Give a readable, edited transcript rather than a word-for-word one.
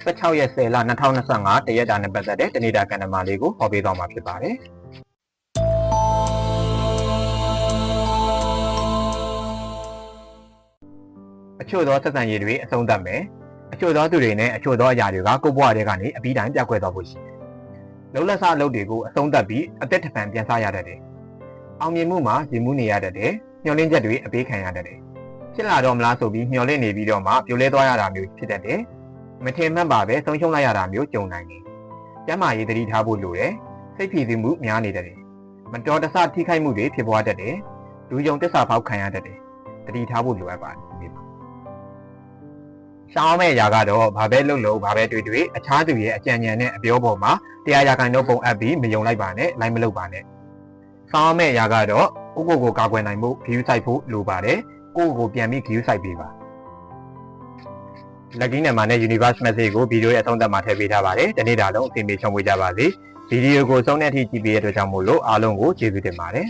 16 ရက်10လ2025တရက်တာနဲ့ပတ်သက်တဲ့တနေ့တာကဏ္ဍမလေးကိုဟောပေးသွားမှာဖြစ်ပါတယ်အချို့သောဆက်ဆံရေးတွေအဆုံးသတ်မယ်အချို့သောသူတွေနဲ့အချို့သောအရာတွေကကိုယ့်ဘဝထဲကနေအပြီးတိုင်းပြောက်ကွယ်သွားဖို့ရှိတယ်လုံးလက်စအလုပ်တွေကိုအဆုံးသတ်ပြီးအသက်တပံပြန်စားရတတ်တယ်အောင်မြင်မှုမှာရင်မှုနေရတတ်တယ်ညှော်လင့်ချက်တွေအပေးခံရတတ်တယ်ဖြစ်လာတော့မလားဆိုပြီးညှော်လင့်နေပြီးတော့မှပြိုလဲသွားရတာမျိုးဖြစ်တတ်တယ်မထင်မှတ်ပါပဲဆုံးရှုံးလိုက်ရတာမျိုးကြုံနိုင်တယ်ကျန်းမာရေးသတိထားဖို့လိုတယ်စိတ်ဖြည်စည်းမှုများနေတတ်တယ်မတော်တဆထိခိုက်မှုတွေဖြစ်ပွားတတ်တယ်လူယုံတစ္ဆာဖောက်ခံရတတ်တယ်သတိထားဖို့လိုအပ်ပါတယ်ရှောင်းမဲ့ຢာကတော့ဘာပဲလုပ်လို့ဘာပဲတွေ့အခြားသူရဲ့အကြံဉာဏ်နဲ့အပြောပေါ်မှာတရားရာခိုင်နှုန်းပုံအပ်ပြီးမယုံလိုက်ပါနဲ့လိုက်မလုပ်ပါနဲ့ရှောင်းမဲ့ຢာကတော့ကိုကိုကာကွယ်နိုင်မှုဂရုစိုက်ဖို့လိုပါတယ်ကိုကိုပြန်ပြီးဂရုစိုက်ပေးပါလက်ကင်းနံပါတ်နဲ့ Universe Message ကိုဗီဒီယိုရဲ့အဆုံးသတ်မှာထည့်ပေးထားပါတယ်ဒီနေ့ဒါလုံးအစီအမံချုံဝေးကြပါစေဗီဒီယိုကိုဆုံးတဲ့အထိကြည့်ပေးတဲ့အတွက်ကြောင့်မို့လို့အားလုံးကိုကျေးဇူးတင်ပါတယ်